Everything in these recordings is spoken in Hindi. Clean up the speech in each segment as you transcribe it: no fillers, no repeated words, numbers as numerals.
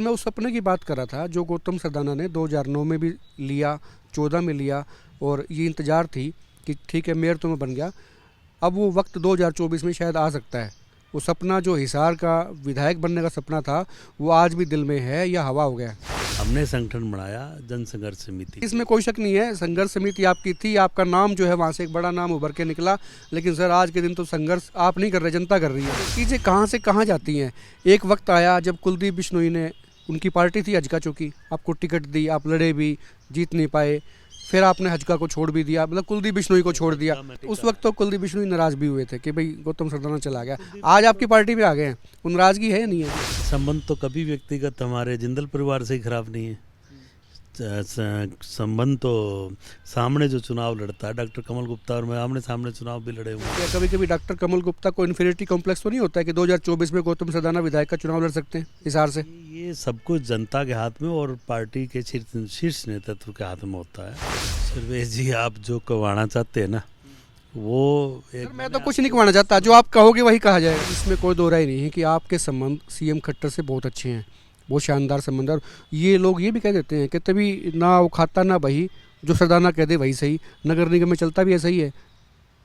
मैं उस सपने की बात कर रहा था जो गौतम सरदाना ने 2009 में भी लिया, 14 में लिया, और ये इंतज़ार थी कि ठीक है मेयर तो मैं बन गया, अब वो वक्त 2024 में शायद आ सकता है। वो सपना जो हिसार का विधायक बनने का सपना था वो आज भी दिल में है या हवा हो गया? हमने संगठन बनाया जन संघर्ष समिति। इसमें कोई शक नहीं है, संघर्ष समिति आपकी थी, आपका नाम जो है वहाँ से एक बड़ा नाम उभर के निकला। लेकिन सर आज के दिन तो संघर्ष आप नहीं कर रहे, जनता कर रही है। चीज़ें कहाँ से कहाँ जाती हैं। एक वक्त आया जब कुलदीप बिश्नोई ने, उनकी पार्टी थी हजका चौकी, आपको टिकट दी, आप लड़े भी, जीत नहीं पाए, फिर आपने हजका को छोड़ भी दिया, मतलब कुलदीप बिश्नोई को छोड़ दिया। उस वक्त तो कुलदीप बिश्नोई नाराज भी हुए थे कि भाई गौतम सरदाना चला गया। आज आपकी पार्टी में आ गए हैं, वो नाराजगी है या नहीं है? संबंध तो कभी व्यक्तिगत हमारे जिंदल परिवार से ही खराब नहीं है। संबंध तो सामने जो चुनाव लड़ता है, डॉक्टर कमल गुप्ता और मैं आमने सामने चुनाव भी लड़े हुए हैं। कभी कभी डॉक्टर कमल गुप्ता को इन्फीरियरिटी कॉम्प्लेक्स तो नहीं होता है कि 2024 में गौतम सरदाना विधायक का चुनाव लड़ सकते हैं हिसार से? ये सब कुछ जनता के हाथ में और पार्टी के शीर्ष नेतृत्व के हाथ में होता है। सर्वेश जी, आप जो कहवाना चाहते हैं ना वो एक, मैं तो कुछ नहीं कहना चाहता, जो आप कहोगे वही कहा जाएगा। इसमें कोई दो राय नहीं है कि आपके संबंध सीएम खट्टर से बहुत अच्छे हैं, बहुत शानदार संबंध। और ये लोग ये भी कह देते हैं कि तभी ना वो खाता ना बही, जो सरदाना कह दे वही सही। नगर निगम में चलता भी ऐसा ही है,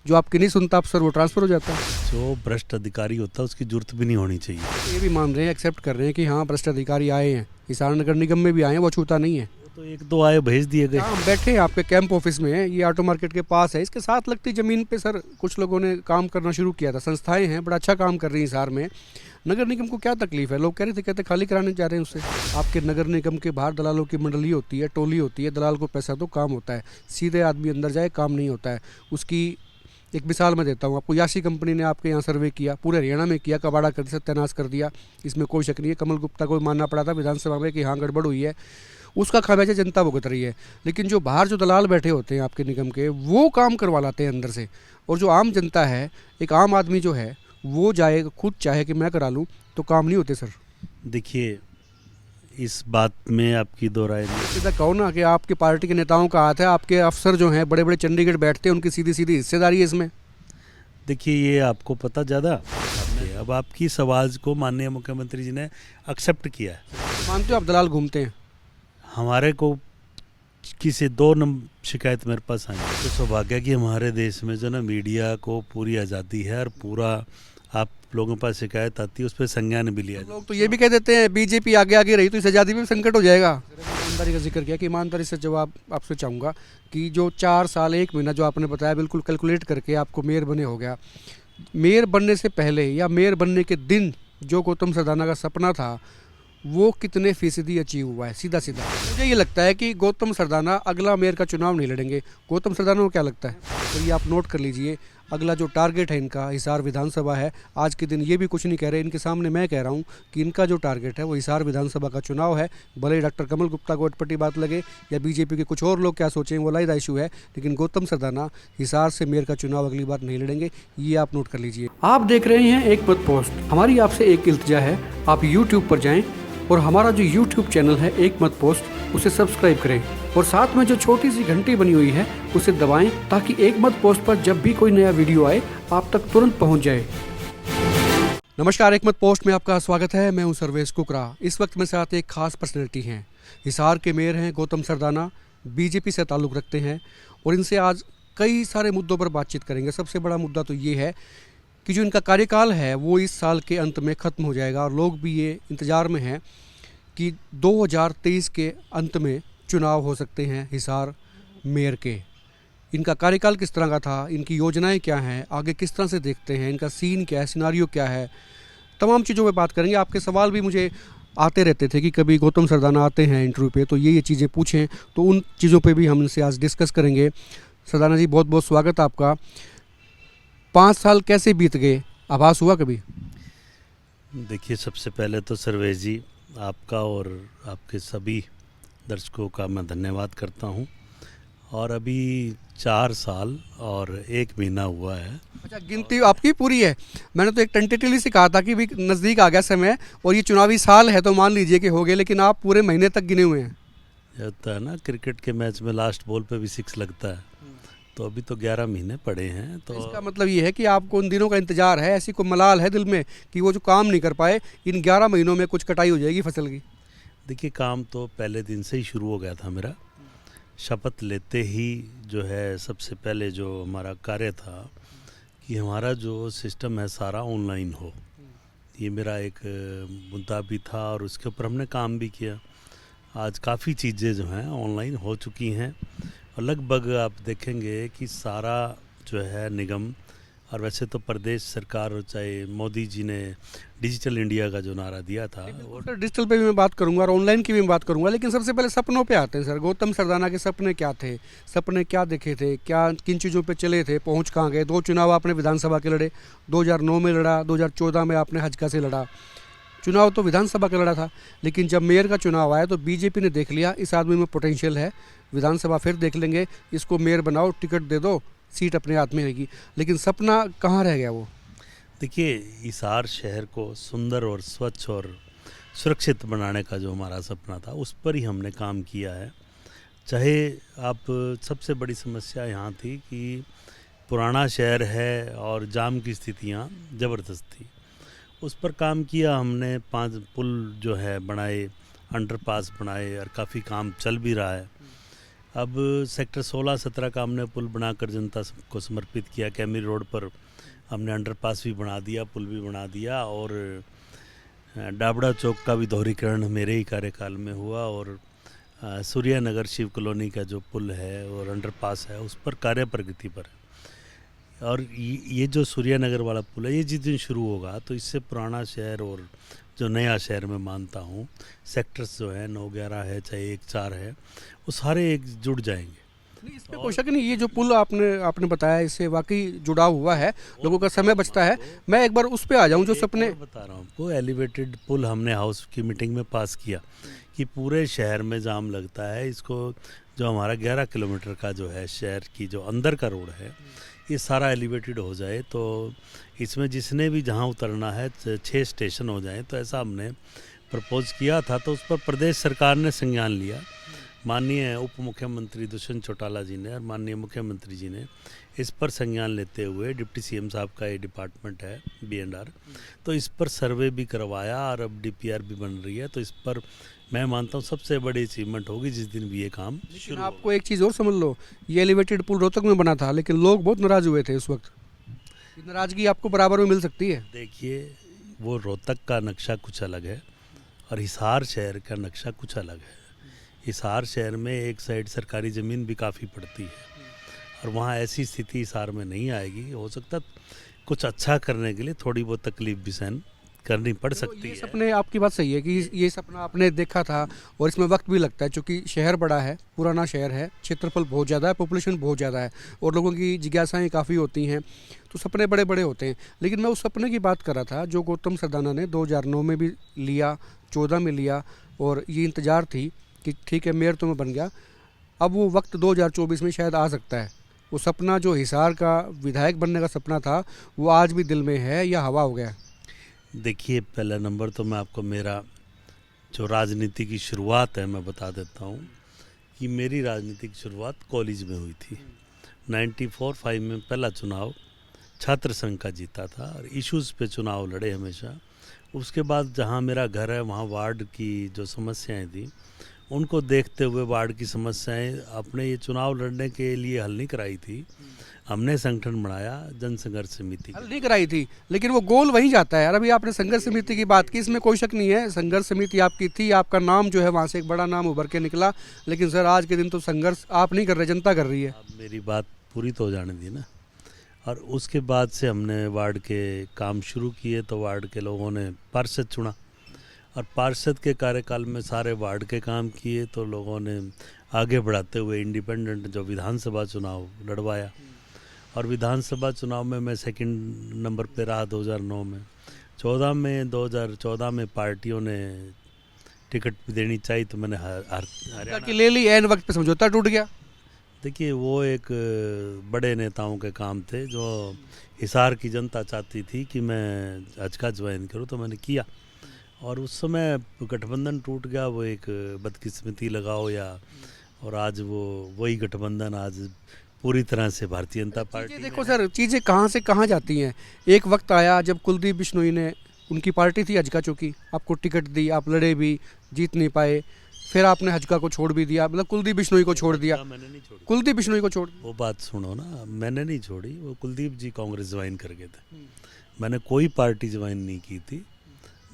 जो आपकी नहीं सुनता अफसर वो ट्रांसफर हो जाता है। जो भ्रष्ट अधिकारी होता है उसकी जरूरत भी नहीं होनी चाहिए। ये भी मान रहे हैं, एक्सेप्ट कर रहे हैं कि हाँ भ्रष्ट अधिकारी आए हैं, हिसार नगर निगम में भी आए हैं, वो छूता नहीं है। तो एक दो आए भेज दिए गए। हम बैठे हैं आपके कैंप ऑफिस में, ये ऑटो मार्केट के पास है, इसके साथ लगती ज़मीन पे सर कुछ लोगों ने काम करना शुरू किया था। संस्थाएं हैं, बड़ा अच्छा काम कर रही हैं हिसार में। नगर निगम को क्या तकलीफ है? लोग कह रहे थे, कहते खाली कराने जा रहे हैं उससे। आपके नगर निगम के बाहर दलालों की मंडली होती है, टोली होती है, दलाल को पैसा तो काम होता है, सीधे आदमी अंदर जाए काम नहीं होता है। उसकी एक मिसाल मैं देता हूँ आपको, यासी कंपनी ने आपके यहाँ सर्वे किया, पूरे हरियाणा में किया, कबाड़ा कर सत्यानाश कर दिया, इसमें कोई शक नहीं है। कमल गुप्ता को मानना पड़ा था विधानसभा में कि हाँ गड़बड़ हुई है, उसका खामियाजा जनता भुगत रही है। लेकिन जो बाहर जो दलाल बैठे होते हैं आपके निगम के, वो काम करवा लाते हैं अंदर से। और जो आम जनता है, एक आम आदमी जो है, वो जाए खुद चाहे कि मैं करा लूँ, तो काम नहीं होते सर। देखिए, इस बात में आपकी दो राय नहीं। सीधा कहो ना कि आपकी पार्टी के नेताओं का हाथ है, आपके अफसर जो हैं बड़े बड़े चंडीगढ़ बैठते हैं, उनकी सीधी सीधी हिस्सेदारी है इसमें। देखिए, ये आपको पता ज़्यादा। अब आपकी सवाल को माननीय मुख्यमंत्री जी ने एक्सेप्ट किया है। मानते हो आप दलाल घूमते हैं? हमारे को किसी दो शिकायत मेरे पास आई। तो सौभाग्य कि हमारे देश में जो ना मीडिया को पूरी आज़ादी है और पूरा आप लोगों के पास शिकायत आती है उस पर संज्ञान भी लिया। लोग तो ये भी कह देते हैं बीजेपी आगे आगे रही तो इस आज़ादी में संकट हो जाएगा। ईमानदारी का जिक्र किया कि ईमानदारी से जवाब आपसे चाहूँगा कि जो 4 साल 1 महीना जो आपने बताया बिल्कुल कैलकुलेट करके आपको मेयर बने हो गया, मेयर बनने से पहले या मेयर बनने के दिन जो गौतम सरदाना का सपना था वो कितने फीसदी अचीव हुआ है? सीधा सीधा मुझे ये लगता है कि गौतम सरदाना अगला मेयर का चुनाव नहीं लड़ेंगे। गौतम सरदाना को क्या लगता है? तो ये आप नोट कर लीजिए, अगला जो टारगेट है इनका हिसार विधानसभा है। आज के दिन ये भी कुछ नहीं कह रहे, इनके सामने मैं कह रहा हूँ कि इनका जो टारगेट है वो हिसार विधानसभा का चुनाव है। भले डॉक्टर कमल गुप्ता को अटपटी बात लगे या बीजेपी के कुछ और लोग क्या सोचें, वो अलग इशू है, लेकिन गौतम सरदाना हिसार से मेयर का चुनाव अगली बार नहीं लड़ेंगे, ये आप नोट कर लीजिए। आप देख रहे हैं एक मत पोस्ट। हमारी आपसे एक इल्तिजा है, आप यूट्यूब पर जाएँ और हमारा जो यूट्यूब चैनल है एक मत पोस्ट, उसे सब्सक्राइब करें और साथ में जो छोटी सी घंटी बनी हुई है उसे दबाएं ताकि एक मत पोस्ट पर जब भी कोई नया वीडियो आए आप तक तुरंत पहुंच जाए। नमस्कार, एक मत पोस्ट में आपका स्वागत है। मैं हूं सर्वेश कुकरा। इस वक्त मेरे साथ एक खास पर्सनैलिटी हैं, हिसार के मेयर हैं गौतम सरदाना, बीजेपी से ताल्लुक़ रखते हैं और इनसे आज कई सारे मुद्दों पर बातचीत करेंगे। सबसे बड़ा मुद्दा तो ये है कि जो इनका कार्यकाल है वो इस साल के अंत में ख़त्म हो जाएगा और लोग भी ये इंतज़ार में हैं कि 2023 के अंत में चुनाव हो सकते हैं हिसार मेयर के। इनका कार्यकाल किस तरह का था, इनकी योजनाएं क्या हैं, आगे किस तरह से देखते हैं, इनका सीन क्या है, सिनारियो क्या है, तमाम चीज़ों पे बात करेंगे। आपके सवाल भी मुझे आते रहते थे कि कभी गौतम सरदाना आते हैं इंटरव्यू पे तो ये चीज़ें पूछें, तो उन चीज़ों पर भी हम इनसे आज डिस्कस करेंगे। सरदाना जी, बहुत बहुत स्वागत आपका। 5 साल कैसे बीत गए, आभास हुआ कभी? देखिए, सबसे पहले तो सर्वेश जी आपका और आपके सभी दर्शकों का मैं धन्यवाद करता हूं। और अभी 4 साल और 1 महीना हुआ है। अच्छा, गिनती आपकी पूरी है। मैंने तो एक टेंटेटिवली से कहा था कि भी नज़दीक आ गया समय और ये चुनावी साल है तो मान लीजिए कि हो गए, लेकिन आप पूरे महीने तक गिने हुए हैं। होता है ना, क्रिकेट के मैच में लास्ट बॉल पे भी 6 लगता है, तो अभी तो 11 महीने पड़े हैं। तो इसका मतलब ये है कि आपको उन दिनों का इंतजार है, ऐसी कोई मलाल है दिल में कि वो जो काम नहीं कर पाए इन 11 महीनों में कुछ कटाई हो जाएगी फसल की? देखिए काम तो पहले दिन से ही शुरू हो गया था मेरा। शपथ लेते ही जो है सबसे पहले जो हमारा कार्य था कि हमारा जो सिस्टम है सारा ऑनलाइन हो। ये मेरा एक मुद्दा भी था और उसके ऊपर हमने काम भी किया। आज काफ़ी चीज़ें जो हैं ऑनलाइन हो चुकी हैं और लगभग आप देखेंगे कि सारा जो है निगम, और वैसे तो प्रदेश सरकार और चाहे मोदी जी ने डिजिटल इंडिया का जो नारा दिया था वो सर डिजिटल पे भी मैं बात करूंगा और ऑनलाइन की भी मैं बात करूंगा, लेकिन सबसे पहले सपनों पे आते हैं सर। गौतम सरदाना के सपने क्या थे, सपने क्या देखे थे, क्या किन चीज़ों पे चले थे, पहुंच कहाँ गए। 2 चुनाव आपने विधानसभा के लड़े, 2009 में लड़ा, 2014 में आपने हजका से लड़ा। चुनाव तो विधानसभा का लड़ा था, लेकिन जब मेयर का चुनाव आया तो बीजेपी ने देख लिया इस आदमी में पोटेंशियल है, विधानसभा फिर देख लेंगे, इसको मेयर बनाओ, टिकट दे दो, सीट अपने हाथ में रहेगी। लेकिन सपना कहाँ रह गया वो? देखिए हिसार शहर को सुंदर और स्वच्छ और सुरक्षित बनाने का जो हमारा सपना था उस पर ही हमने काम किया है। चाहे आप सबसे बड़ी समस्या यहाँ थी कि पुराना शहर है और जाम की स्थितियाँ ज़बरदस्त थी, उस पर काम किया हमने। 5 पुल जो है बनाए, अंडरपास बनाए और काफ़ी काम चल भी रहा है। अब सेक्टर 16-17 का हमने पुल बनाकर जनता को समर्पित किया। कैमरी रोड पर हमने अंडरपास भी बना दिया, पुल भी बना दिया और डाबड़ा चौक का भी दोहरीकरण मेरे ही कार्यकाल में हुआ और सूर्या नगर शिव कॉलोनी का जो पुल है और अंडरपास है उस पर कार्य प्रगति पर है। और ये जो सूर्या नगर वाला पुल है ये जिस दिन शुरू होगा तो इससे पुराना शहर और जो नया शहर मैं मानता हूँ सेक्टर्स जो है 9-11 है चाहे 1-4 है वो सारे एक जुड़ जाएंगे। नहीं, इसमें कोई शक नहीं, ये जो पुल आपने बताया इससे वाकई जुड़ाव हुआ है, लोगों का समय बचता है। मैं एक बार उस पे आ जाऊं जो सपने बता रहा हूँ आपको। एलिवेटेड पुल हमने हाउस की मीटिंग में पास किया कि पूरे शहर में जाम लगता है, इसको जो हमारा 11 किलोमीटर का जो है शहर की जो अंदर का रोड है ये सारा एलिवेटेड हो जाए तो इसमें जिसने भी जहाँ उतरना है 6 स्टेशन हो जाए, तो ऐसा हमने प्रपोज किया था। तो उस पर प्रदेश सरकार ने संज्ञान लिया। माननीय उप मुख्यमंत्री दुष्यंत चौटाला जी ने और माननीय मुख्यमंत्री जी ने इस पर संज्ञान लेते हुए, डिप्टी सीएम साहब का ये डिपार्टमेंट है B&R, तो इस पर सर्वे भी करवाया और अब DPR भी बन रही है। तो इस पर मैं मानता हूँ सबसे बड़ी अचीवमेंट होगी जिस दिन भी ये काम शुरू होगा। आपको एक चीज़ और समझ लो, ये एलिवेटेड पुल रोहतक में बना था लेकिन लोग बहुत नाराज़ हुए थे उस वक्त। नाराज़गी आपको बराबर में मिल सकती है। देखिए वो रोहतक का नक्शा कुछ अलग है और हिसार शहर का नक्शा कुछ अलग है। हिसार शहर में एक साइड सरकारी ज़मीन भी काफ़ी पड़ती है और वहाँ ऐसी स्थिति हिसार में नहीं आएगी। हो सकता कुछ अच्छा करने के लिए थोड़ी बहुत तकलीफ भी सहन करनी पड़ सकती है। सपने आपकी बात सही है कि ये सपना आपने देखा था और इसमें वक्त भी लगता है, क्योंकि शहर बड़ा है, पुराना शहर है, क्षेत्रफल बहुत ज़्यादा है, पॉपुलेशन बहुत ज़्यादा है और लोगों की जिज्ञासाएं काफ़ी होती हैं, तो सपने बड़े बड़े होते हैं। लेकिन मैं उस सपने की बात कर रहा था जो गौतम सरदाना ने 2009 में भी लिया, 14 में लिया और ये इंतज़ार थी कि ठीक है मेयर तो मैं बन गया। अब वो वक्त 2024 में शायद आ सकता है। वो सपना जो हिसार का विधायक बनने का सपना था वो आज भी दिल में है या हवा हो गया? देखिए पहला नंबर तो मैं आपको मेरा जो राजनीति की शुरुआत है मैं बता देता हूँ कि मेरी राजनीति की शुरुआत कॉलेज में हुई थी। 94-5 में पहला चुनाव छात्र संघ का जीता था और इश्यूज़ पे चुनाव लड़े हमेशा। उसके बाद जहाँ मेरा घर है वहाँ वार्ड की जो समस्याएं थी उनको देखते हुए वार्ड की समस्याएं अपने ये चुनाव लड़ने के लिए हल नहीं कराई थी। हमने संगठन बनाया जन संघर्ष समिति। हल नहीं कराई थी लेकिन वो गोल वहीं जाता है। अभी आपने संघर्ष समिति की बात की, इसमें कोई शक नहीं है, संघर्ष समिति आपकी थी, आपका नाम जो है वहाँ से एक बड़ा नाम उभर के निकला। लेकिन सर आज के दिन तो संघर्ष आप नहीं कर रहे, जनता कर रही है। आप मेरी बात पूरी तो हो जाने दी ना। और उसके बाद से हमने वार्ड के काम शुरू किए तो वार्ड के लोगों ने पार्षद चुना और पार्षद के कार्यकाल में सारे वार्ड के काम किए तो लोगों ने आगे बढ़ाते हुए इंडिपेंडेंट जो विधानसभा चुनाव लड़वाया और विधानसभा चुनाव में मैं सेकंड नंबर पे रहा 2009 में। 2014 में पार्टियों ने टिकट भी देनी चाहिए तो मैंने हरियाणा ले ली, एन वक्त पे समझौता टूट गया। देखिए वो एक बड़े नेताओं के काम थे जो हिसार की जनता चाहती थी कि मैं हजका ज्वाइन करूं तो मैंने किया और उस समय गठबंधन टूट गया। वो एक बदकिस्मती लगाओ या और आज वो वही गठबंधन आज पूरी तरह से भारतीय जनता पार्टी। देखो सर चीज़ें कहाँ से कहाँ जाती हैं। एक वक्त आया जब कुलदीप बिश्नोई ने उनकी पार्टी थी हजका चौकी, आपको टिकट दी, आप लड़े भी, जीत नहीं पाए, फिर आपने हजका को छोड़ भी दिया, मतलब कुलदीप बिश्नोई को छोड़ दिया। मैंने नहीं छोड़ी, कुलदीप बिश्नोई को छोड़ वो बात सुनो ना, मैंने नहीं छोड़ी, वो कुलदीप जी कांग्रेस ज्वाइन कर गए थे। मैंने कोई पार्टी ज्वाइन नहीं की थी।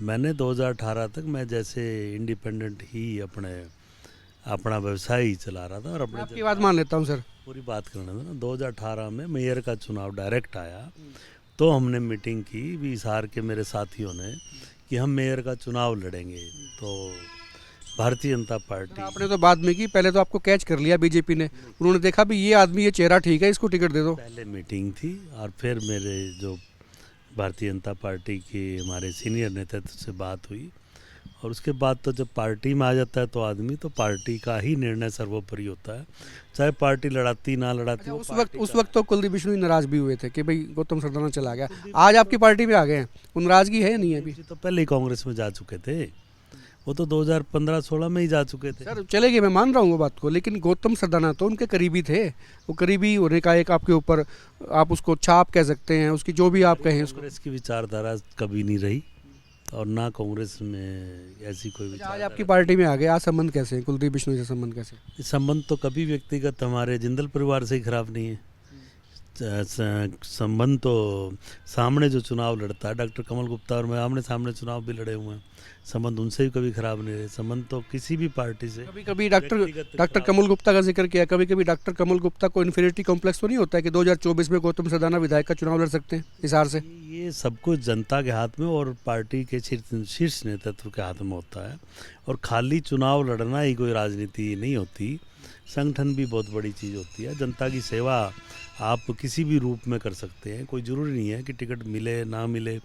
मैंने 2018 तक मैं जैसे इंडिपेंडेंट ही अपना व्यवसाय ही चला रहा था और मैं आपकी बात मान लेता हूँ सर। पूरी बात करना था ना। 2018 में मेयर का चुनाव डायरेक्ट आया, तो हमने मीटिंग की भी हिसार के मेरे साथियों ने कि हम मेयर का चुनाव लड़ेंगे। तो भारतीय जनता पार्टी, आपने तो बाद में की, पहले तो आपको कैच कर लिया बीजेपी ने, उन्होंने देखा भी ये आदमी, ये चेहरा ठीक है, इसको टिकट दे दो। पहले मीटिंग थी और फिर मेरे जो भारतीय जनता पार्टी के हमारे सीनियर नेतृत्व से बात हुई, और उसके बाद तो जब पार्टी में आ जाता है तो आदमी, तो पार्टी का ही निर्णय सर्वोपरि होता है, चाहे पार्टी लड़ाती ना लड़ाती। अच्छा, उस वक्त तो कुलदीप बिश्नोई नाराज भी हुए थे कि भाई गौतम सरदाना चला गया, आज आपकी पार्टी में आ गए हैं, वो नाराजगी है या नहीं है अभी? तो पहले ही कांग्रेस में जा चुके थे, वो तो 2015-16 में ही जा चुके थे। सर चले गए, मैं मान रहा हूँ वो बात को, लेकिन गौतम सरदाना तो उनके करीबी थे, वो करीबी होने का एक आपके ऊपर, आप उसको छाप कह सकते हैं, उसकी जो भी आप कहें उसको। कांग्रेस की विचारधारा कभी नहीं रही और ना कांग्रेस में ऐसी कोई आज विचारधारा। आपकी पार्टी में आ गए, आज संबंध कैसे हैं कुलदीप बिश्नोई से, संबंध कैसे? ये संबंध तो कभी व्यक्तिगत हमारे जिंदल परिवार से ही खराब नहीं है। संबंध तो सामने जो चुनाव लड़ता है, डॉक्टर कमल गुप्ता और मैं आमने सामने चुनाव भी लड़े हुए हैं, संबंध उनसे भी कभी खराब नहीं रहे। संबंध तो किसी भी पार्टी से, कभी कभी डॉक्टर कमल गुप्ता का जिक्र किया, कभी कभी डॉक्टर कमल गुप्ता को इन्फीरियरिटी कॉम्प्लेक्स तो नहीं होता है कि 2024 में गौतम सरदाना विधायक का चुनाव लड़ सकते हैं हिसार से? ये सब कुछ जनता के हाथ में और पार्टी के शीर्ष नेतृत्व के हाथ में होता है, और खाली चुनाव लड़ना ही कोई राजनीति नहीं होती। संगठन भी बहुत बड़ी चीज़ होती है। जनता की सेवा आप किसी भी रूप में कर सकते हैं, कोई ज़रूरी नहीं है कि टिकट मिले ना मिले,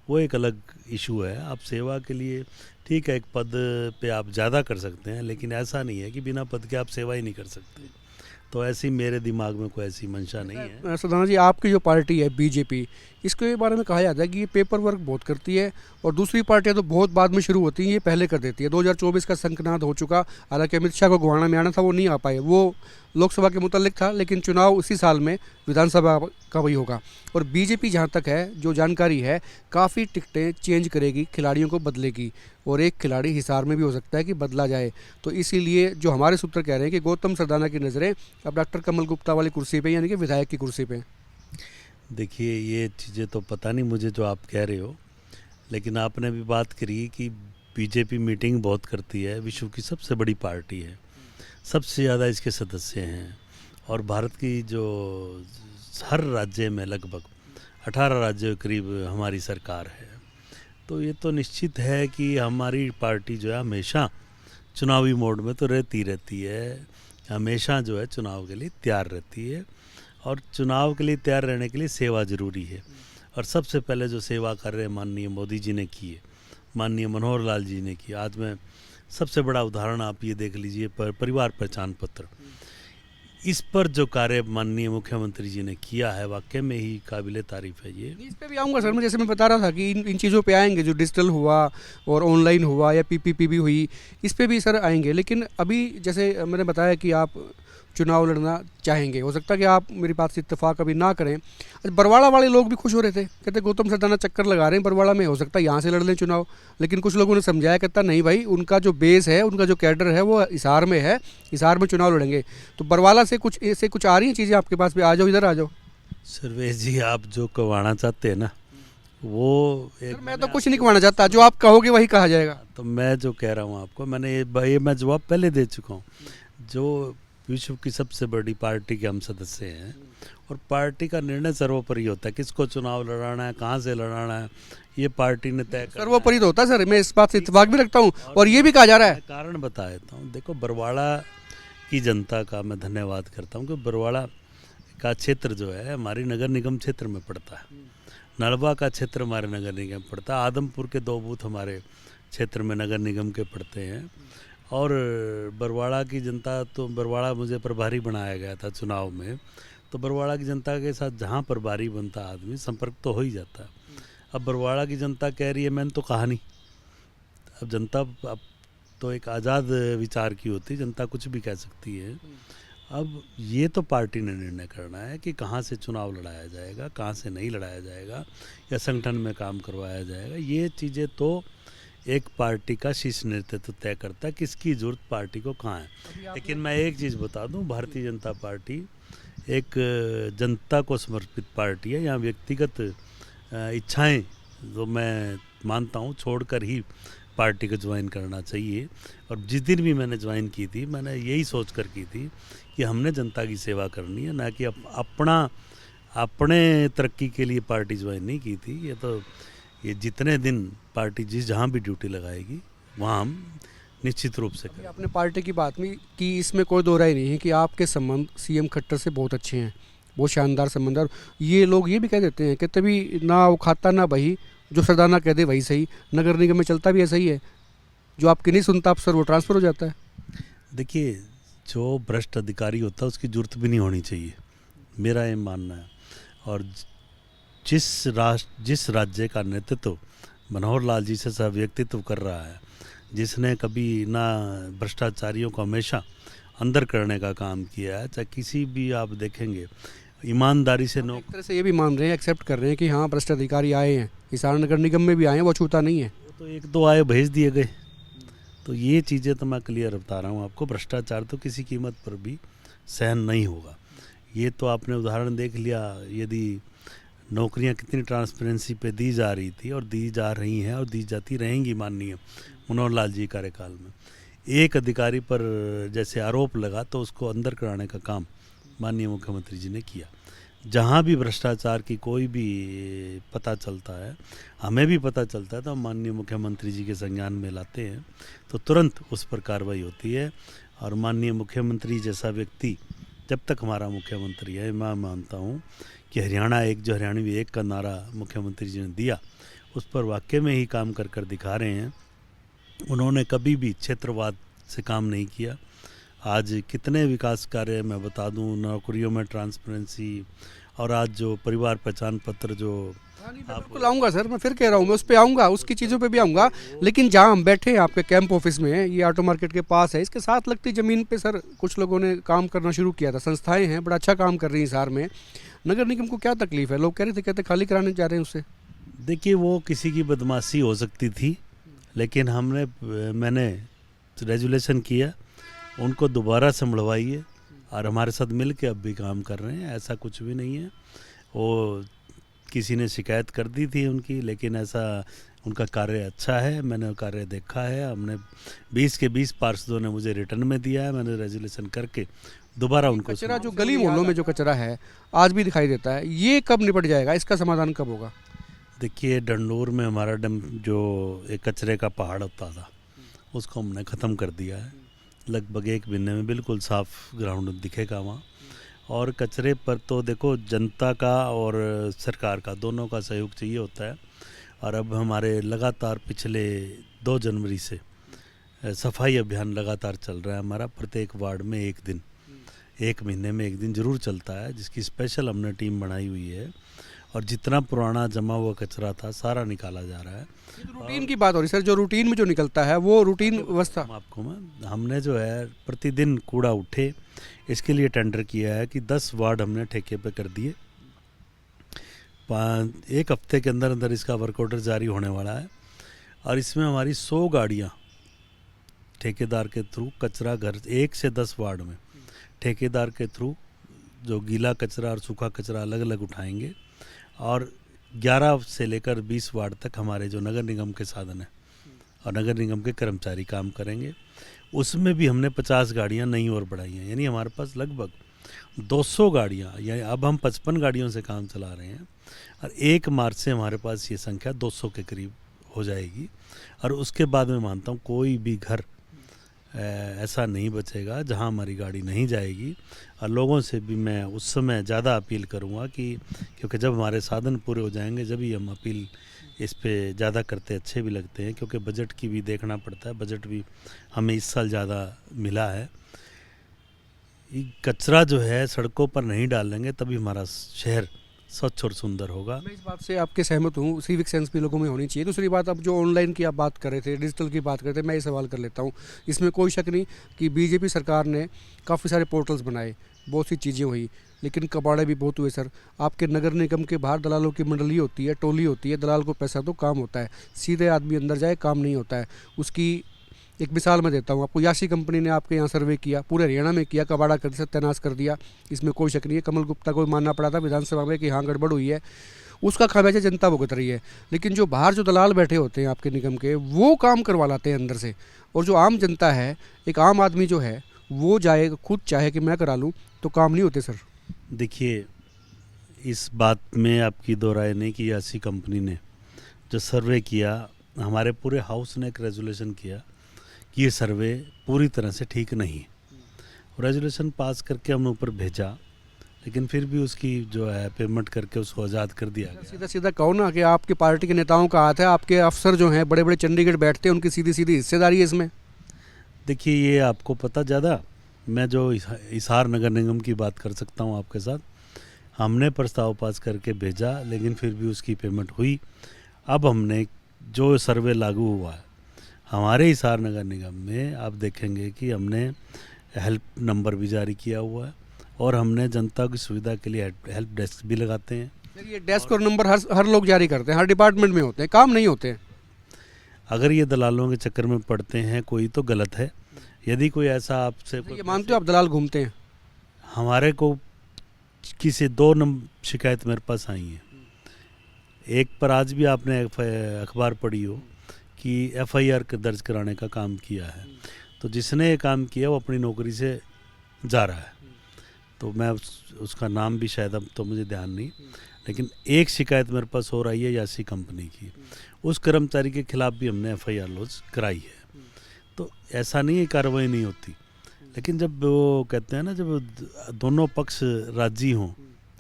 वो एक अलग इशू है। आप सेवा के लिए ठीक है, एक पद पे आप ज़्यादा कर सकते हैं, लेकिन ऐसा नहीं है कि बिना पद के आप सेवा ही नहीं कर सकते। तो ऐसी मेरे दिमाग में कोई ऐसी मंशा नहीं है। सरदाना जी, आपकी जो पार्टी है बीजेपी, इसके बारे में कहा जाता है कि ये पेपर वर्क बहुत करती है, और दूसरी पार्टियां तो बहुत बाद में शुरू होती हैं, ये पहले कर देती है। 2024 का शंखनाद हो चुका, हालांकि अमित शाह को गुहाना में आना था, वो नहीं आ पाए, वो लोकसभा के मुतल्लिक था, लेकिन चुनाव उसी साल में विधानसभा का वही होगा। और बीजेपी जहाँ तक है, जो जानकारी है, काफ़ी टिकटें चेंज करेगी, खिलाड़ियों को बदलेगी, और एक खिलाड़ी हिसार में भी हो सकता है कि बदला जाए। तो इसीलिए जो हमारे सूत्र कह रहे हैं कि गौतम सरदाना की नज़रें अब डॉक्टर कमल गुप्ता वाली कुर्सी पे, यानी कि विधायक की कुर्सी पे। देखिए, ये चीज़ें तो पता नहीं मुझे जो आप कह रहे हो, लेकिन आपने भी बात करी कि बीजेपी मीटिंग बहुत करती है, विश्व की सबसे बड़ी पार्टी है, सबसे ज़्यादा इसके सदस्य हैं, और भारत की जो हर राज्य में लगभग 18 राज्यों के करीब हमारी सरकार है। तो ये तो निश्चित है कि हमारी पार्टी जो है हमेशा चुनावी मोड में तो रहती है, हमेशा जो है चुनाव के लिए तैयार रहती है, और चुनाव के लिए तैयार रहने के लिए सेवा ज़रूरी है। और सबसे पहले जो सेवा कार्य माननीय मोदी जी ने की है, माननीय मनोहर लाल जी ने की। आज मैं सबसे बड़ा उदाहरण आप ये देख लीजिए, परिवार पहचान पत्र, इस पर जो कार्य माननीय मुख्यमंत्री जी ने किया है, वाकई में ही काबिले तारीफ है। ये इस पे भी आऊँगा सर, मैं जैसे मैं बता रहा था कि इन चीज़ों पे आएंगे, जो डिजिटल हुआ और ऑनलाइन हुआ या पीपीपी भी हुई, इस पे भी सर आएंगे। लेकिन अभी जैसे मैंने बताया कि आप चुनाव लड़ना चाहेंगे, हो सकता है कि आप मेरी बात से इत्तेफाक अभी ना करें। बरवाड़ा वाले लोग भी खुश हो रहे थे, कहते गौतम सरदाना चक्कर लगा रहे हैं बरवाड़ा में, हो सकता है यहाँ से लड़ लें चुनाव। लेकिन कुछ लोगों ने समझाया, कहता नहीं भाई, उनका जो बेस है, उनका जो कैडर है वो हिसार में है, हिसार में चुनाव लड़ेंगे। तो बरवाला से कुछ ऐसे कुछ आ रही हैं चीज़ें आपके पास भी, आ जाओ, इधर आ जाओ। सर्वेश जी, आप जो करवाना चाहते हैं ना, वो एक मैं तो कुछ नहीं कहना चाहता, जो आप कहोगे वही कहा जाएगा। तो मैं जो कह रहा हूँ आपको, मैंने ये मैं जवाब पहले दे चुका हूँ। जो विश्व की सबसे बड़ी पार्टी के हम सदस्य हैं, और पार्टी का निर्णय सर्वोपरि होता है, किसको चुनाव लड़ाना है, कहाँ से लड़ाना है, ये पार्टी ने तय करना है। सर्वोपरि तो होता है सर, मैं इस बात से इत्तेफाक भी रखता हूँ, और ये भी कहा जा रहा है। कारण बता देता हूँ। देखो, बरवाड़ा की जनता का मैं धन्यवाद करता हूँ कि बरवाड़ा का क्षेत्र जो है हमारी नगर निगम क्षेत्र में पड़ता है, नलवा का क्षेत्र हमारे नगर निगम पड़ता है, आदमपुर के 2 बूथ हमारे क्षेत्र में नगर निगम के पड़ते हैं, और बरवाड़ा की जनता, तो बरवाड़ा मुझे प्रभारी बनाया गया था चुनाव में, तो बरवाड़ा की जनता के साथ जहाँ प्रभारी बनता आदमी, संपर्क तो हो ही जाता है। अब बरवाड़ा की जनता कह रही है, मैंने तो कहा नहीं। अब जनता अब तो एक आज़ाद विचार की होती है, जनता कुछ भी कह सकती है, अब ये तो पार्टी ने निर्णय करना है कि कहाँ से चुनाव लड़ाया जाएगा, कहाँ से नहीं लड़ाया जाएगा, या संगठन में काम करवाया जाएगा। ये चीज़ें तो एक पार्टी का शीर्ष नेतृत्व तय करता है किसकी ज़रूरत पार्टी को कहाँ है। लेकिन मैं एक चीज़ बता दूं, भारतीय जनता पार्टी एक जनता को समर्पित पार्टी है। यहाँ व्यक्तिगत इच्छाएं जो मैं मानता हूँ छोड़कर ही पार्टी को ज्वाइन करना चाहिए। और जिस दिन भी मैंने ज्वाइन की थी, मैंने यही सोच कर की थी कि हमने जनता की सेवा करनी है, ना कि अपने तरक्की के लिए पार्टी ज्वाइन नहीं की थी। ये जितने दिन पार्टी जहाँ भी ड्यूटी लगाएगी वहाँ हम निश्चित रूप से अभी करें। आपने पार्टी की बात में कि इसमें कोई दो राय नहीं है कि आपके संबंध सीएम खट्टर से बहुत अच्छे हैं, बहुत शानदार संबंध है। और ये लोग ये भी कह देते हैं कि तभी ना वो खाता ना बही, जो सरदाना कह दे वही सही। नगर निगम में चलता भी ऐसा ही है, जो आपकी नहीं सुनता अफसर वो ट्रांसफ़र हो जाता है। देखिए, जो भ्रष्ट अधिकारी होता है उसकी जरूरत भी नहीं होनी चाहिए, मेरा ये मानना है। और जिस राज्य का नेतृत्व मनोहर लाल जी से सब व्यक्तित्व कर रहा है, जिसने कभी ना भ्रष्टाचारियों को हमेशा अंदर करने का काम किया है, चाहे किसी भी आप देखेंगे ईमानदारी से एक तरह से ये भी मान रहे हैं, एक्सेप्ट कर रहे हैं कि हाँ भ्रष्ट अधिकारी आए हैं, हिसार नगर निगम में भी आए हैं, वो छूता नहीं है। वो तो एक दो आए भेज दिए गए। तो ये चीज़ें तो मैं क्लियर बता रहा हूँ आपको, भ्रष्टाचार तो किसी कीमत पर भी सहन नहीं होगा। ये तो आपने उदाहरण देख लिया, यदि नौकरियां कितनी ट्रांसपेरेंसी पे दी जा रही थी और दी जा रही हैं और दी जाती रहेंगी माननीय मनोहर लाल जी कार्यकाल में। एक अधिकारी पर जैसे आरोप लगा तो उसको अंदर कराने का काम माननीय मुख्यमंत्री जी ने किया। जहाँ भी भ्रष्टाचार की कोई भी पता चलता है, हमें भी पता चलता है, तो हम माननीय मुख्यमंत्री जी के संज्ञान में लाते हैं, तो तुरंत उस पर कार्रवाई होती है। और माननीय मुख्यमंत्री जैसा व्यक्ति जब तक हमारा मुख्यमंत्री है, मैं मानता हूँ कि हरियाणा एक, जो हरियाणवी एक का नारा मुख्यमंत्री जी ने दिया, उस पर वाकई में ही काम कर कर दिखा रहे हैं। उन्होंने कभी भी क्षेत्रवाद से काम नहीं किया। आज कितने विकास कार्य मैं बता दूं, नौकरियों में ट्रांसपेरेंसी, और आज जो परिवार पहचान पत्र जो बिल्कुल आऊँगा सर, मैं फिर कह रहा हूँ, मैं उस पर आऊँगा, उसकी चीज़ों पे भी आऊँगा। लेकिन जहाँ हम बैठे हैं आपके कैंप ऑफिस में, ये ऑटो मार्केट के पास है, इसके साथ लगती ज़मीन पे सर कुछ लोगों ने काम करना शुरू किया था। संस्थाएं हैं, बड़ा अच्छा काम कर रही हैं हिसार में। नगर निगम को क्या तकलीफ है? लोग कह रहे थे, कहते खाली कराने जा रहे हैं उससे। देखिए, वो किसी की बदमाशी हो सकती थी, लेकिन मैंने रेजुलेशन किया, उनको दोबारा संभलवाइए, और हमारे साथ मिल के अब भी काम कर रहे हैं। ऐसा कुछ भी नहीं है। वो किसी ने शिकायत कर दी थी उनकी, लेकिन ऐसा उनका कार्य अच्छा है, मैंने कार्य देखा है। हमने 20 के 20 पार्षदों ने मुझे रिटर्न में दिया है, मैंने रेजुलेशन करके दोबारा उनको कचरा जो गली मोहल्लों में जो कचरा है आज भी दिखाई देता है, ये कब निपट जाएगा? इसका समाधान कब होगा? देखिए, डंडोर में हमारा जो एक कचरे का पहाड़ होता था, उसको हमने ख़त्म कर दिया है। लगभग 1 महीने में बिल्कुल साफ ग्राउंड दिखेगा वहाँ। और कचरे पर तो देखो, जनता का और सरकार का दोनों का सहयोग चाहिए होता है। और अब हमारे लगातार पिछले 2 जनवरी से सफाई अभियान लगातार चल रहा है हमारा। प्रत्येक वार्ड में 1 दिन, 1 महीने में 1 दिन ज़रूर चलता है, जिसकी स्पेशल हमने टीम बनाई हुई है। और जितना पुराना जमा हुआ कचरा था सारा निकाला जा रहा है। रूटीन की बात हो रही सर, जो रूटीन में जो निकलता है वो रूटीन व्यवस्था हमने जो है प्रतिदिन कूड़ा उठे, इसके लिए टेंडर किया है कि 10 वार्ड हमने ठेके पे कर दिए। 1 हफ्ते के अंदर अंदर इसका वर्क ऑर्डर जारी होने वाला है। और इसमें हमारी 100 गाड़ियाँ ठेकेदार के थ्रू कचरा घर 1 से 10 वार्ड में ठेकेदार के थ्रू जो गीला कचरा और सूखा कचरा अलग अलग उठाएंगे। और 11 से लेकर 20 वार्ड तक हमारे जो नगर निगम के साधन हैं और नगर निगम के कर्मचारी काम करेंगे। उसमें भी हमने 50 गाड़ियाँ नई और बढ़ाई हैं, यानी हमारे पास लगभग 200 गाड़ियाँ, यानी अब हम 55 गाड़ियों से काम चला रहे हैं। और 1 मार्च से हमारे पास ये संख्या 200 के करीब हो जाएगी। और उसके बाद मैं मानता हूँ कोई भी घर ऐसा नहीं बचेगा जहां हमारी गाड़ी नहीं जाएगी। और लोगों से भी मैं उस समय ज़्यादा अपील करूंगा कि, क्योंकि जब हमारे साधन पूरे हो जाएंगे जब ही हम अपील इस पे ज़्यादा करते अच्छे भी लगते हैं, क्योंकि बजट की भी देखना पड़ता है। बजट भी हमें इस साल ज़्यादा मिला है। कचरा जो है सड़कों पर नहीं डालेंगे तभी हमारा शहर स्वच्छ और सुंदर होगा। मैं इस बात से आपके सहमत हूँ, सिविक सेंस भी लोगों में होनी चाहिए। दूसरी बात, अब जो ऑनलाइन की आप बात कर रहे थे, डिजिटल की बात कर रहे थे, मैं ये सवाल कर लेता हूँ। इसमें कोई शक नहीं कि बीजेपी सरकार ने काफ़ी सारे पोर्टल्स बनाए, बहुत सी चीज़ें हुई, लेकिन कबाड़े भी बहुत हुए सर। आपके नगर निगम के बाहर दलालों की मंडली होती है, टोली होती है, दलाल को पैसा दो, काम होता है। सीधे आदमी अंदर जाए, काम नहीं होता है। उसकी एक मिसाल मैं देता हूँ आपको। यासी कंपनी ने आपके यहाँ सर्वे किया, पूरे हरियाणा में किया, कबाड़ा कर सत्यानाश कर दिया, इसमें कोई शक नहीं है। कमल गुप्ता को भी मानना पड़ा था विधानसभा में कि हाँ गड़बड़ हुई है, उसका खामियाजा जनता भुगत रही है। लेकिन जो बाहर जो दलाल बैठे होते हैं आपके निगम के, वो काम करवा लाते हैं अंदर से। और जो आम जनता है, एक आम आदमी जो है, वो जाए खुद चाहे कि मैं करा लूँ, तो काम नहीं होते सर। देखिए, इस बात में आपकी दो राय नहीं कि यासी कंपनी ने जो सर्वे किया, हमारे पूरे हाउस ने एक रेजोल्यूशन किया कि ये सर्वे पूरी तरह से ठीक नहीं है। रेजोल्यूशन पास करके हमने ऊपर भेजा, लेकिन फिर भी उसकी जो है पेमेंट करके उसको आज़ाद कर दिया गया। सीधा सीधा कहो ना कि आपकी पार्टी के नेताओं का हाथ है, आपके अफसर जो हैं बड़े बड़े चंडीगढ़ बैठते हैं, उनकी सीधी सीधी हिस्सेदारी है इसमें। देखिए, ये आपको पता ज़्यादा, मैं जो हिसार नगर निगम की बात कर सकता हूँ आपके साथ। हमने प्रस्ताव पास करके भेजा, लेकिन फिर भी उसकी पेमेंट हुई। अब हमने जो सर्वे लागू हुआ है हमारे हिसार नगर निगम में, आप देखेंगे कि हमने हेल्प नंबर भी जारी किया हुआ है, और हमने जनता की सुविधा के लिए हेल्प डेस्क भी लगाते हैं। ये डेस्क और नंबर हर लोग जारी करते हैं, हर डिपार्टमेंट में होते हैं, काम नहीं होते हैं। अगर ये दलालों के चक्कर में पड़ते हैं कोई, तो गलत है। यदि कोई ऐसा आपसे ये मानते हो आप दलाल घूमते हैं? हमारे को किसी दो शिकायत मेरे पास आई है। एक पर आज भी आपने अखबार पढ़ी हो कि FIR दर्ज कराने का काम किया है, तो जिसने ये काम किया वो अपनी नौकरी से जा रहा है। तो मैं उसका नाम भी शायद अब तो मुझे ध्यान नहीं, लेकिन एक शिकायत मेरे पास हो रही है यासी कंपनी की। उस कर्मचारी के खिलाफ भी हमने FIR लॉन्च कराई है। तो ऐसा नहीं है कार्रवाई नहीं होती, लेकिन जब वो कहते हैं ना, जब दोनों पक्ष राजी हों,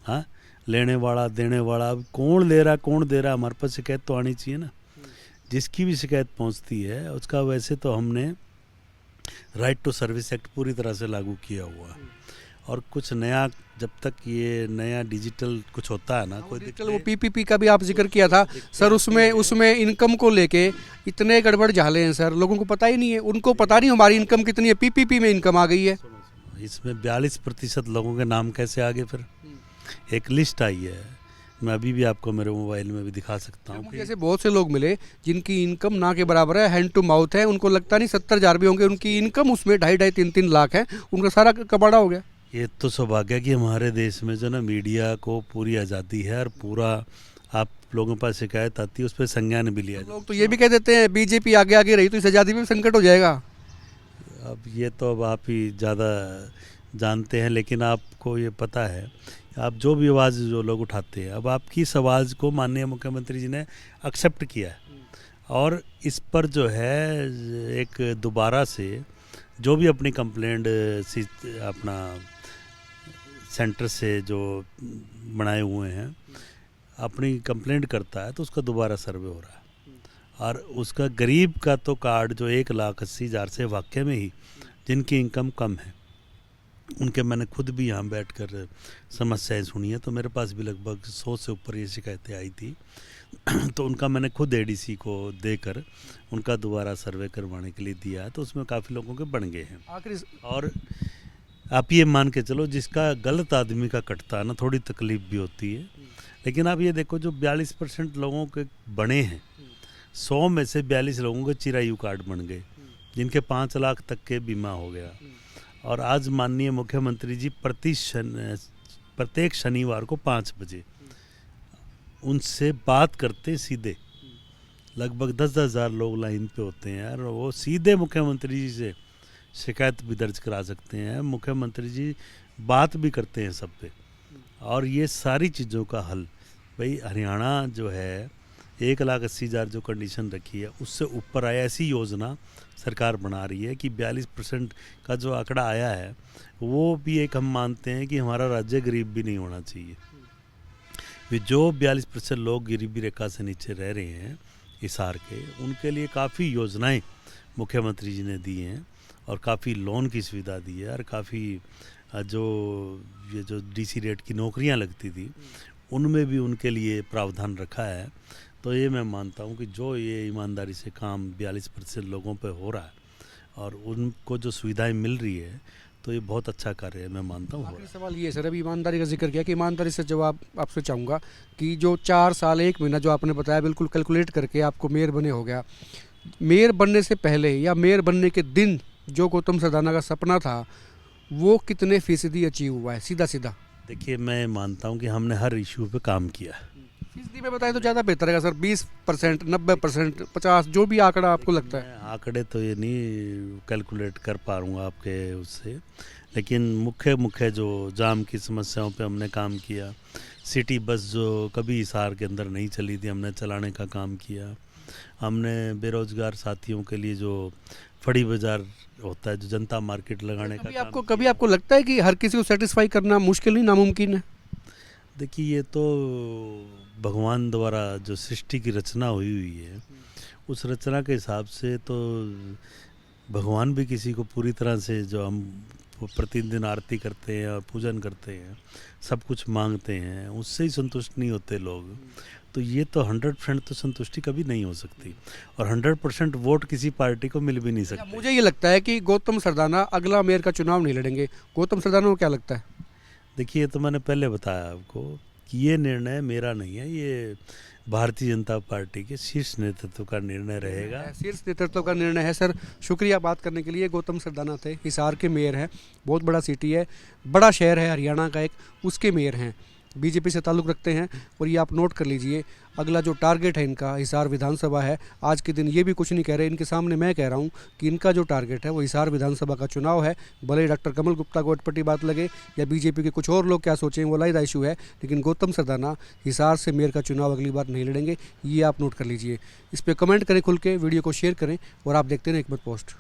हाँ, लेने वाला देने वाला, अब कौन ले रहा, हमारे पास शिकायत तो आनी चाहिए ना। जिसकी भी शिकायत पहुंचती है उसका, वैसे तो हमने राइट टू सर्विस एक्ट पूरी तरह से लागू किया हुआ है। और कुछ नया, जब तक ये नया डिजिटल कुछ होता है ना, कोई डिजिटल वो PPP का भी आप जिक्र किया था सर, उसमें इनकम को लेके इतने गड़बड़ झाले हैं सर, लोगों को पता ही नहीं है। उनको पता नहीं हमारी इनकम कितनी है, PPP में इनकम आ गई है। इसमें 42% लोगों के नाम कैसे आ गए? फिर एक लिस्ट आई है, मैं अभी भी आपको मेरे मोबाइल में भी दिखा सकता हूँ। जैसे बहुत से लोग मिले जिनकी इनकम ना के बराबर है, हैंड टू माउथ है, उनको लगता नहीं 70,000 भी होंगे उनकी इनकम, उसमें 2.5-3 लाख है, उनका सारा कबाड़ा हो गया। ये तो सौभाग्य है कि हमारे देश में जो ना मीडिया को पूरी आज़ादी है, और पूरा आप लोगों के पास शिकायत आती है उस पर संज्ञान भी लिया। लोग तो ये भी कह देते हैं बीजेपी आगे आगे रही तो इस आज़ादी में संकट हो जाएगा। अब ये तो अब आप ही ज़्यादा जानते हैं, लेकिन आपको ये पता है, आप जो भी आवाज़ जो लोग उठाते हैं, अब आपकी इस आवाज़ को माननीय मुख्यमंत्री जी ने एक्सेप्ट किया है, और इस पर जो है एक दोबारा से जो भी अपनी कंप्लेंट अपना सेंटर से जो बनाए हुए हैं अपनी कंप्लेंट करता है, तो उसका दोबारा सर्वे हो रहा है। और उसका गरीब का तो कार्ड जो 1,80,000 से वाकई में ही जिनकी इनकम कम है, उनके मैंने खुद भी यहाँ बैठकर समस्याएं सुनी है, तो मेरे पास भी लगभग 100 से ऊपर ये शिकायतें आई थी। तो उनका मैंने खुद ADC को देकर उनका दोबारा सर्वे करवाने के लिए दिया है, तो उसमें काफ़ी लोगों के बन गए हैं। आखिरी और आप ये मान के चलो, जिसका गलत आदमी का कटता है ना, थोड़ी तकलीफ भी होती है, लेकिन आप ये देखो जो 42% लोगों के बने हैं, 100 में से 42 लोगों के चिरायु कार्ड बन गए, जिनके 5 लाख तक के बीमा हो गया। और आज माननीय मुख्यमंत्री जी प्रत्येक शनिवार को 5 बजे उनसे बात करते सीधे, लगभग 10,000 लोग लाइन पे होते हैं यार, वो सीधे मुख्यमंत्री जी से शिकायत भी दर्ज करा सकते हैं। मुख्यमंत्री जी बात भी करते हैं सब पे, और ये सारी चीज़ों का हल, भाई हरियाणा जो है 1,80,000 जो कंडीशन रखी है उससे ऊपर आया, ऐसी योजना सरकार बना रही है कि 42% का जो आंकड़ा आया है, वो भी एक हम मानते हैं कि हमारा राज्य गरीब भी नहीं होना चाहिए। जो 42% लोग गरीबी रेखा से नीचे रह रहे हैं हिसार के, उनके लिए काफ़ी योजनाएं मुख्यमंत्री जी ने दी हैं, और काफ़ी लोन की सुविधा दी है, और काफ़ी जो ये जो DC रेट की नौकरियां लगती थी उनमें भी उनके लिए प्रावधान रखा है। तो ये मैं मानता हूँ कि जो ये ईमानदारी से काम 42% लोगों पे हो रहा है और उनको जो सुविधाएं मिल रही है, तो ये बहुत अच्छा कार्य है, मैं मानता हूँ हो आखिरी रहा सवाल ये है सर, अभी ईमानदारी का जिक्र किया कि ईमानदारी से जवाब आपसे चाहूँगा कि जो 4 साल 1 महीना जो आपने बताया बिल्कुल कैलकुलेट करके आपको मेयर बने हो गया, मेयर बनने से पहले या मेयर बनने के दिन जो गौतम सरदाना का सपना था वो कितने फीसदी अचीव हुआ है, सीधा सीधा? है। देखिए, मैं मानता हूँ कि हमने हर इशू पे काम किया है। फीसदी में बताएं तो ज़्यादा बेहतर है सर, 20%, 90%, 50, जो भी आंकड़ा आपको लगता है। मैं आंकड़े तो ये नहीं कैलकुलेट कर पा रहा आपके उससे, लेकिन मुख्य मुख्य जो जाम की समस्याओं पे हमने काम किया। सिटी बस जो कभी हिसार के अंदर नहीं चली थी, हमने चलाने का काम किया। हमने बेरोजगार साथियों के लिए जो फड़ी बाजार होता है, जो जनता मार्केट लगाने का काम कभी आपको लगता है कि हर किसी को सेटिस्फाई करना मुश्किल नहीं, नामुमकिन है? देखिए, ये तो भगवान द्वारा जो सृष्टि की रचना हुई हुई है, उस रचना के हिसाब से तो भगवान भी किसी को पूरी तरह से, जो हम प्रतिदिन आरती करते हैं और पूजन करते हैं, सब कुछ मांगते हैं, उससे ही संतुष्ट नहीं होते लोग। तो ये तो 100% तो संतुष्टि कभी नहीं हो सकती, और 100% वोट किसी पार्टी को मिल भी नहीं सकते। मुझे ये लगता है कि गौतम सरदाना अगला मेयर का चुनाव नहीं लड़ेंगे। गौतम सरदाना को क्या लगता है? देखिए, तो मैंने पहले बताया आपको कि ये निर्णय मेरा नहीं है, ये भारतीय जनता पार्टी के शीर्ष नेतृत्व का निर्णय रहेगा। शीर्ष नेतृत्व का निर्णय है सर। शुक्रिया बात करने के लिए। गौतम सरदाना थे, हिसार के मेयर हैं, बहुत बड़ा सिटी है, बड़ा शहर है हरियाणा का एक, उसके मेयर हैं, बीजेपी से ताल्लुक़ रखते हैं। और ये आप नोट कर लीजिए, अगला जो टारगेट है इनका हिसार विधानसभा है। आज के दिन ये भी कुछ नहीं कह रहे, इनके सामने मैं कह रहा हूँ कि इनका जो टारगेट है वो हिसार विधानसभा का चुनाव है। भले डॉक्टर कमल गुप्ता को अटपटी बात लगे या बीजेपी के कुछ और लोग क्या सोचें, वो अलग इशू है, लेकिन गौतम सरदाना हिसार से मेयर का चुनाव अगली बार नहीं लड़ेंगे। ये आप नोट कर लीजिए। इस पर कमेंट करें खुल के, वीडियो को शेयर करें, और आप देखते रहें एक मत पोस्ट।